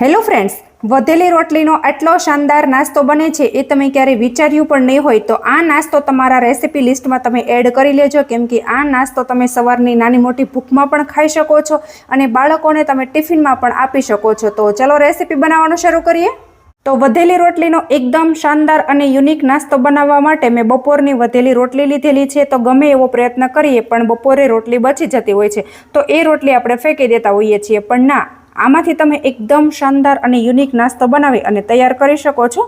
Hello friends, વધેલી રોટલીનો આટલો શાનદાર નાસ્તો બને છે એ તમે ક્યારેય વિચાર્યું પણ નહીં હોય તો આ નાસ્તો તમારા રેસિપી લિસ્ટમાં તમે એડ કરી લેજો, કેમ કે આ નાસ્તો તમે સવારની નાની મોટી ભૂખમાં પણ ખાઈ શકો છો અને બાળકોને તમે ટિફિનમાં પણ આપી શકો છો. તો ચલો રેસિપી બનાવવાનું શરૂ કરીએ. તો વધેલી રોટલીનો એકદમ શાનદાર અને યુનિક નાસ્તો બનાવવા માટે મેં બપોરની વધેલી રોટલી લીધેલી છે. તો ગમે એવો પ્રયત્ન કરીએ પણ બપોરે રોટલી બચી જતી હોય છે તો એ રોટલી આપણે ફેંકી દેતા હોઈએ છીએ, પણ ના, આમાંથી તમે એકદમ શાનદાર અને યુનિક નાસ્તો બનાવી અને તૈયાર કરી શકો છો.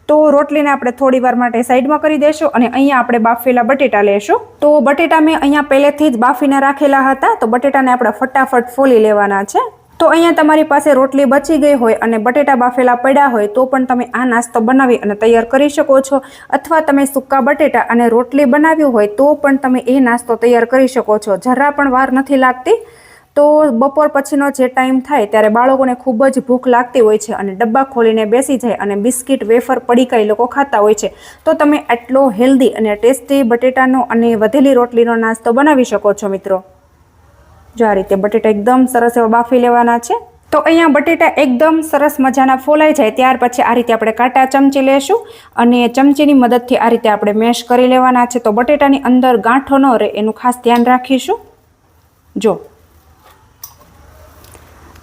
તો રોટલીને આપણે થોડી વાર માટે સાઈડમાં કરી દઈશું અને અહીંયા આપણે બાફેલા બટેટા લેશું. તો બટેટા મેં અહીંયા પહેલેથી જ બાફીને રાખેલા હતા, તો બટેટાને આપણે ફટાફટ ફોલી લેવાના છે. તો અહીંયા તમારી પાસે રોટલી બચી ગઈ હોય અને બટેટા બાફેલા પડ્યા હોય તો પણ તમે આ નાસ્તો બનાવી અને તૈયાર કરી શકો છો, અથવા તમે સૂકા બટેટા અને રોટલી બનાવ્યું હોય તો પણ તમે એ નાસ્તો તૈયાર કરી શકો છો. જરા પણ વાર નથી લાગતી. તો બપોર પછીનો જે ટાઈમ થાય ત્યારે બાળકોને ખૂબ જ ભૂખ લાગતી હોય છે અને ડબ્બા ખોલીને બેસી જાય અને બિસ્કિટ, વેફર, પડીકા એ લોકો ખાતા હોય છે. તો તમે આટલો હેલ્ધી અને ટેસ્ટી બટેટાનો અને વધેલી રોટલીનો નાસ્તો બનાવી શકો છો મિત્રો. જો આ રીતે બટેટા એકદમ સરસ એવા બાફી લેવાના છે. તો અહીંયા બટેટા એકદમ સરસ મજાના ફોલાઈ જાય ત્યાર પછી આ રીતે આપણે કાંટા ચમચી લેશું અને ચમચીની મદદથી આ રીતે આપણે મેશ કરી લેવાના છે. તો બટેટાની અંદર ગાંઠો ન રહે એનું ખાસ ધ્યાન રાખીશું. જો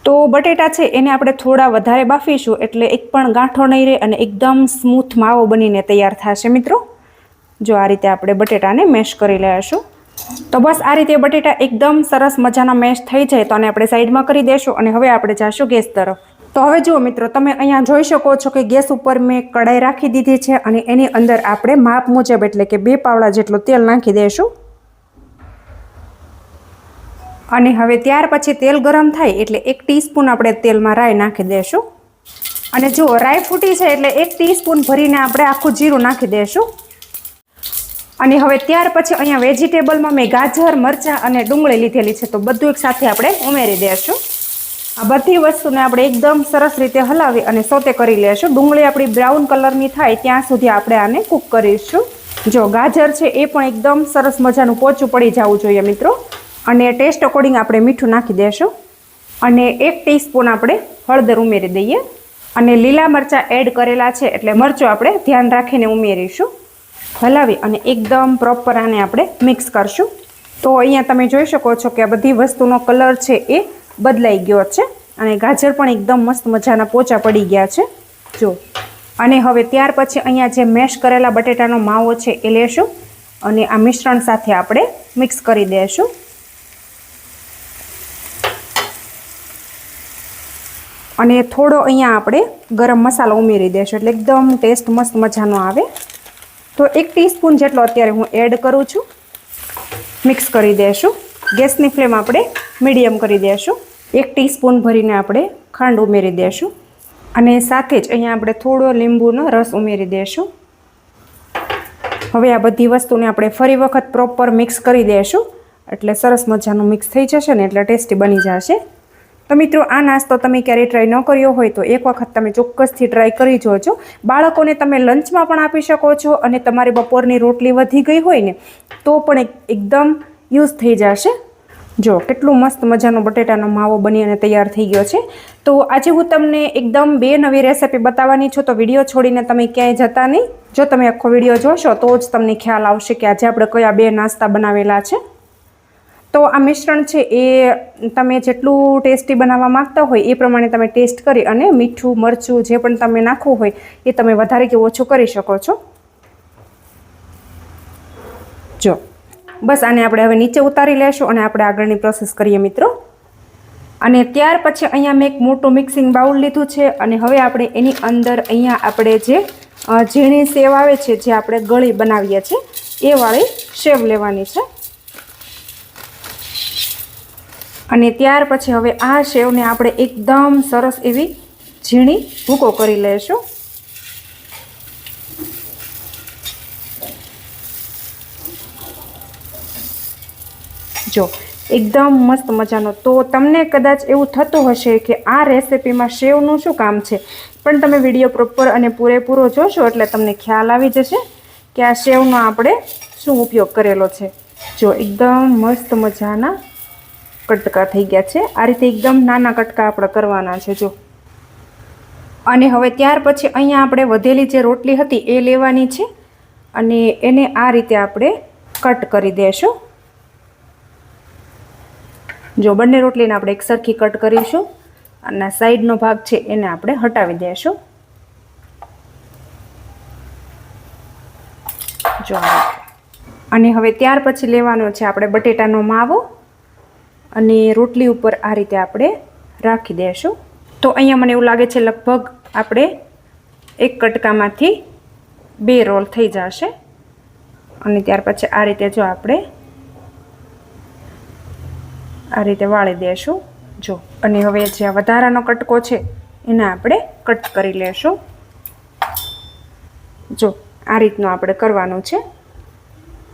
તો બટેટા છે એને આપણે થોડા વધારે બાફીશું એટલે એક પણ ગાંઠો નહીં રહે અને એકદમ સ્મૂથ માવો બનીને તૈયાર થશે મિત્રો. જો આ રીતે આપણે બટેટાને મેશ કરી લઈશું. તો બસ આ રીતે બટેટા એકદમ સરસ મજાના મેશ થઈ જાય તો આને આપણે સાઈડમાં કરી દેશું અને હવે આપણે જઈશું ગેસ તરફ. તો હવે જુઓ મિત્રો, તમે અહીંયા જોઈ શકો છો કે ગેસ ઉપર મેં કઢાઈ રાખી દીધી છે અને એની અંદર આપણે માપ મુજબ એટલે કે 2 પાવડા જેટલું તેલ નાખી દઈશું. અને હવે ત્યાર પછી તેલ ગરમ થાય એટલે 1 ટીસ્પૂન આપણે તેલમાં રાઈ નાખી દઈશું. અને જો રાઈ ફૂટી છે એટલે 1 ટીસ્પૂન ભરીને આપણે આખું જીરું નાખી દઈશું. અને હવે ત્યાર પછી અહીંયા વેજીટેબલમાં મેં ગાજર, મરચાં અને ડુંગળી લીધેલી છે તો બધું એક સાથે આપણે ઉમેરી દઈશું. આ બધી વસ્તુને આપણે એકદમ સરસ રીતે હલાવી અને સોતે કરી લઈશું. ડુંગળી આપણી બ્રાઉન કલરની થાય ત્યાં સુધી આપણે આને કૂક કરીશું. જો ગાજર છે એ પણ એકદમ સરસ મજાનું પોચું પડી જવું જોઈએ મિત્રો. અને ટેસ્ટ અકોર્ડિંગ આપણે મીઠું નાખી દઈશું અને 1 ટીસ્પૂન આપણે હળદર ઉમેરી દઈએ. અને લીલા મરચાં એડ કરેલા છે એટલે મરચું આપણે ધ્યાન રાખીને ઉમેરીશું. હલાવી અને એકદમ પ્રોપર આને આપણે મિક્સ કરશું. તો અહીંયા તમે જોઈ શકો છો કે આ બધી વસ્તુનો કલર છે એ બદલાઈ ગયો છે અને ગાજર પણ એકદમ મસ્ત મજાના પોચા પડી ગયા છે. જો અને હવે ત્યાર પછી અહીંયા જે મેશ કરેલા બટેટાનો માવો છે એ લેશું અને આ મિશ્રણ સાથે આપણે મિક્સ કરી દઈશું. અને થોડો અહીંયા આપણે ગરમ મસાલો ઉમેરી દઈશું એટલે એકદમ ટેસ્ટ મસ્ત મજાનો આવે. તો 1 ટીસ્પૂન જેટલો અત્યારે હું એડ કરું છું. મિક્સ કરી દઈશું. ગેસની ફ્લેમ આપણે મીડિયમ કરી દઈશું. 1 ટીસ્પૂન ભરીને આપણે ખાંડ ઉમેરી દઈશું અને સાથે જ અહીંયા આપણે થોડો લીંબુનો રસ ઉમેરી દઈશું. હવે આ બધી વસ્તુને આપણે ફરી વખત પ્રોપર મિક્સ કરી દઈશું એટલે સરસ મજાનું મિક્સ થઈ જશે ને એટલે ટેસ્ટી બની જશે. તો મિત્રો, આ નાસ્તો તમે ક્યારેય ટ્રાય ન કર્યો હોય તો એક વખત તમે ચોક્કસથી ટ્રાય કરી જોજો. બાળકોને તમે લંચમાં પણ આપી શકો છો અને તમારી બપોરની રોટલી વધી ગઈ હોય ને તો પણ એકદમ યુઝ થઈ જશે. જો કેટલું મસ્ત મજાનો બટેટાનો માવો બની અને તૈયાર થઈ ગયો છે. તો આજે હું તમને એકદમ 2 નવી રેસિપી બતાવવાની છું, તો વિડીયો છોડીને તમે ક્યાંય જતા નહીં. જો તમે આખો વિડીયો જોશો તો જ તમને ખ્યાલ આવશે કે આજે આપણે કયા 2 નાસ્તા બનાવેલા છે. તો આ મિશ્રણ છે એ તમે જેટલું ટેસ્ટી બનાવવા માંગતા હોય એ પ્રમાણે તમે ટેસ્ટ કરી અને મીઠું, મરચું જે પણ તમે નાખવું હોય એ તમે વધારે કે ઓછું કરી શકો છો. જો બસ આને આપણે હવે નીચે ઉતારી લેશું અને આપણે આગળની પ્રોસેસ કરીએ મિત્રો. અને ત્યાર પછી અહીંયા મેં એક મોટું મિક્સિંગ બાઉલ લીધું છે અને હવે આપણે એની અંદર અહીંયા આપણે જે ઝીણી સેવ આવે છે જે આપણે ગળી બનાવીએ છીએ એ વાળી સેવ લેવાની છે. અને ત્યાર પછી હવે આ સેવને આપણે એકદમ સરસ એવી ઝીણી ભૂકો કરી લઈશું. જો એકદમ મસ્ત મજાનો. તો તમને કદાચ એવું થતું હશે કે આ રેસિપીમાં સેવનું શું કામ છે, પણ તમે વિડીયો પ્રોપર અને પૂરેપૂરો જોશો એટલે તમને ખ્યાલ આવી જશે કે આ સેવનો આપણે શું ઉપયોગ કરેલો છે. જો એકદમ મસ્ત મજાના કટકા થઈ ગયા છે. આ રીતે એકદમ નાના કટકા આપણે કરવાના છે. જો અને હવે ત્યાર પછી અહીંયા આપણે વધેલી જે રોટલી હતી એ લેવાની છે અને એને આ રીતે આપણે કટ કરી દેશું. જો બંને રોટલીને આપણે એક સરખી કટ કરીશું અને સાઈડનો ભાગ છે એને આપણે હટાવી દેશું. જો અને હવે ત્યાર પછી લેવાનો છે આપણે બટેટાનો માવો અને રોટલી ઉપર આ રીતે આપણે રાખી દેશું. તો અહીંયા મને એવું લાગે છે લગભગ આપણે એક કટકામાંથી 2 રોલ થઈ જશે. અને ત્યાર પછી આ રીતે જો આપણે આ રીતે વાળી દેશું. જો અને હવે જે આ વધારાનો કટકો છે એને આપણે કટ કરી લેશું. જો આ રીતનું આપણે કરવાનું છે.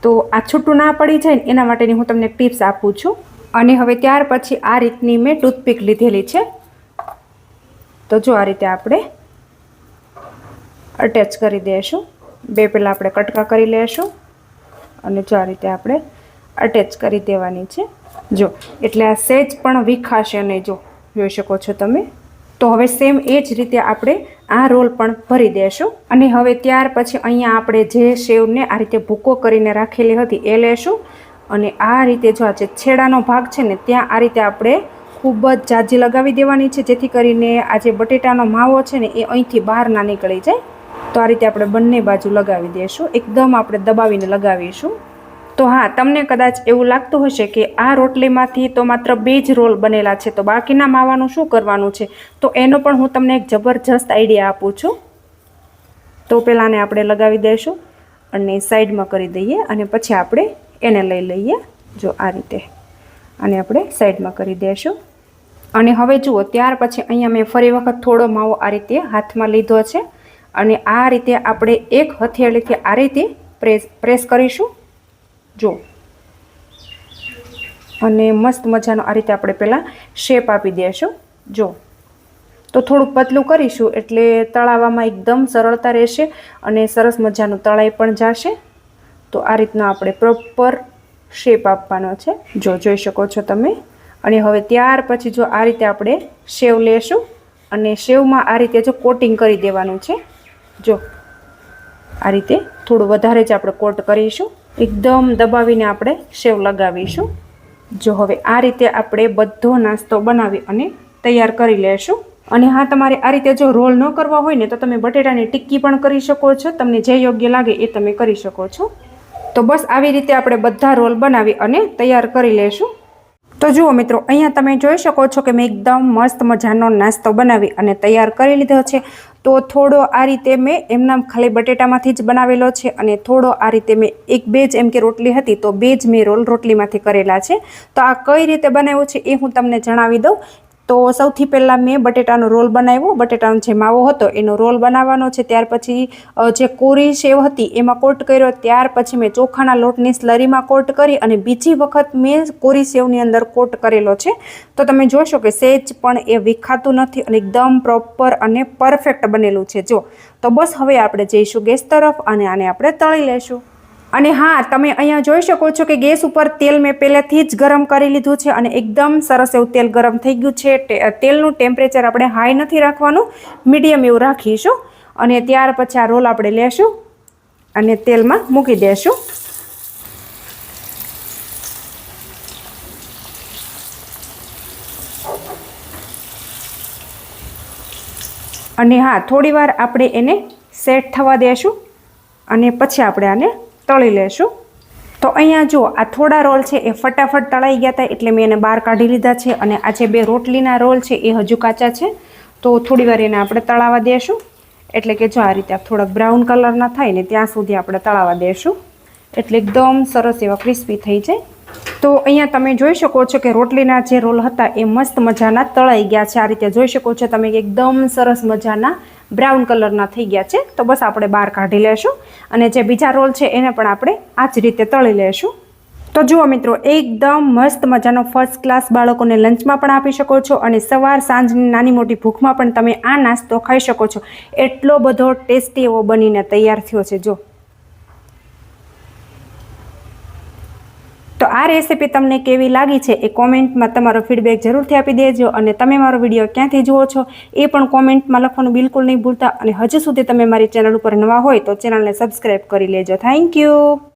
તો આ છૂટું ના પડી જાય ને એના માટેની હું તમને ટિપ્સ આપું છું. અને હવે ત્યાર પછી આ રીતની મેં ટૂથપીક લીધેલી છે. તો જો આ રીતે આપણે અટેચ કરી દઈશું. 2 પહેલાં આપણે કટકા કરી લેશું અને જો આ રીતે આપણે અટેચ કરી દેવાની છે. જો એટલે આ સહેજ પણ વિખાશે નહીં. જો જોઈ શકો છો તમે. તો હવે સેમ એ જ રીતે આપણે આ રોલ પણ ભરી દેશું. અને હવે ત્યાર પછી અહીંયા આપણે જે સેવને આ રીતે ભૂકો કરીને રાખેલી હતી એ લેશું અને આ રીતે જો આ જે છેડાનો ભાગ છે ને ત્યાં આ રીતે આપણે ખૂબ જ જાજી લગાવી દેવાની છે, જેથી કરીને આ જે બટેટાનો માવો છે ને એ અહીંથી બહાર ના નીકળી જાય. તો આ રીતે આપણે બંને બાજુ લગાવી દઈશું. એકદમ આપણે દબાવીને લગાવીશું. તો હા, તમને કદાચ એવું લાગતું હશે કે આ રોટલીમાંથી તો માત્ર 2 જ રોલ બનેલા છે, તો બાકીના માવાનું શું કરવાનું છે? તો એનો પણ હું તમને એક જબરજસ્ત આઈડિયા આપું છું. તો પહેલાંને આપણે લગાવી દઈશું અને સાઈડમાં કરી દઈએ અને પછી આપણે એને લઈ લઈએ. જો આ રીતે આને આપણે સાઈડમાં કરી દઈશું. અને હવે જુઓ, ત્યાર પછી અહીંયા મેં ફરી વખત થોડો માવો આ રીતે હાથમાં લીધો છે અને આ રીતે આપણે એક હથેળીથી આ રીતે પ્રેસ કરીશું. જો અને મસ્ત મજાનો આ રીતે આપણે પહેલાં શેપ આપી દઈશું. જો તો થોડુંક પતલું કરીશું એટલે તળાવવામાં એકદમ સરળતા રહેશે અને સરસ મજાનું તળાઈ પણ જશે. તો આ રીતના આપણે પ્રોપર શેપ આપવાનો છે. જો જોઈ શકો છો તમે. અને હવે ત્યાર પછી જો આ રીતે આપણે સેવ લેશું અને સેવમાં આ રીતે જો કોટિંગ કરી દેવાનું છે. જો આ રીતે થોડું વધારે જ આપણે કોટ કરીશું. એકદમ દબાવીને આપણે સેવ લગાવીશું. જો હવે આ રીતે આપણે બધો નાસ્તો બનાવી અને તૈયાર કરી લેશું. અને હા, તમારે આ રીતે જો રોલ ન કરવા હોય ને તો તમે બટેટાની ટિક્કી પણ કરી શકો છો. તમને જે યોગ્ય લાગે એ તમે કરી શકો છો. તો બસ આવી રીતે આપણે બધા રોલ બનાવી અને તૈયાર કરી લેશું. તો જુઓ મિત્રો, અહીંયા તમે જોઈ શકો છો કે મેં એકદમ મસ્ત મજાનો નાસ્તો બનાવી અને તૈયાર કરી લીધો છે. તો થોડો આ રીતે મેં એમના ખાલી બટેટામાંથી જ બનાવેલો છે અને થોડો આ રીતે મેં 1-2 જ એમ કે રોટલી હતી તો 2 જ મેં રોલ રોટલીમાંથી કરેલા છે. તો આ કઈ રીતે બનાવ્યું છે એ હું તમને જણાવી દઉં. તો સૌથી પહેલાં મેં બટેટાનો રોલ બનાવ્યો. બટેટાનો જે માવો હતો એનો રોલ બનાવવાનો છે. ત્યાર પછી જે કોરી સેવ હતી એમાં કોટ કર્યો. ત્યાર પછી મેં ચોખાના લોટની સ્લરીમાં કોટ કરી અને બીજી વખત મેં કોરી સેવની અંદર કોટ કરેલો છે. તો તમે જોશો કે સહેજ પણ એ વિખાતું નથી અને એકદમ પ્રોપર અને પરફેક્ટ બનેલું છે. જો તો બસ હવે આપણે જઈશું ગેસ તરફ અને આને આપણે તળી લેશું. અને હા, તમે અહીંયા જોઈ શકો છો કે ગેસ ઉપર તેલ મેં પહેલેથી જ ગરમ કરી લીધું છે અને એકદમ સરસ એવું તેલ ગરમ થઈ ગયું છે. તેલનું ટેમ્પરેચર આપણે હાઈ નથી રાખવાનું, મીડિયમ એવું રાખીશું. અને ત્યાર પછી આ રોલ આપણે લેશું અને તેલમાં મૂકી દેશું. અને હા, થોડીવાર આપણે એને સેટ થવા દેશું અને પછી આપણે આને તળી લેશું. તો અહીંયા જો આ થોડા રોલ છે એ ફટાફટ તળાઈ ગયા હતા એટલે મેં એને બહાર કાઢી લીધા છે. અને આ જે 2 રોટલીના રોલ છે એ હજુ કાચા છે. તો થોડી વાર એને આપણે તળાવવા દેશું. એટલે કે જો આ રીતે થોડાક બ્રાઉન કલરના થાય ને ત્યાં સુધી આપણે તળાવવા દેશું એટલે એકદમ સરસ એવા ક્રિસ્પી થઈ જાય. તો અહીંયા તમે જોઈ શકો છો કે રોટલીના જે રોલ હતા એ મસ્ત મજાના તળાઈ ગયા છે. આ રીતે જોઈ શકો છો તમે એકદમ સરસ મજાના બ્રાઉન કલરના થઈ ગયા છે. તો બસ આપણે બહાર કાઢી લેશું અને જે બીજા રોલ છે એને પણ આપણે આ જ રીતે તળી લેશું. તો જુઓ મિત્રો, એકદમ મસ્ત મજાનો ફર્સ્ટ ક્લાસ બાળકોને લંચમાં પણ આપી શકો છો અને સવાર સાંજની નાની મોટી ભૂખમાં પણ તમે આ નાસ્તો ખાઈ શકો છો. એટલો બધો ટેસ્ટી એવો બનીને તૈયાર થયો છે. જો તો આ રેસીપી તમને કેવી લાગી છે એ કોમેન્ટમાં તમારો ફીડબેક જરૂરથી આપી દેજો, અને તમે મારો વિડીયો ક્યાંથી જુઓ છો એ પણ કોમેન્ટમાં લખવાનું બિલકુલ નહીં ભૂલતા. અને હજુ સુધી તમે મારી ચેનલ ઉપર નવા હોય તો ચેનલને સબસ્ક્રાઈબ કરી લેજો. Thank you.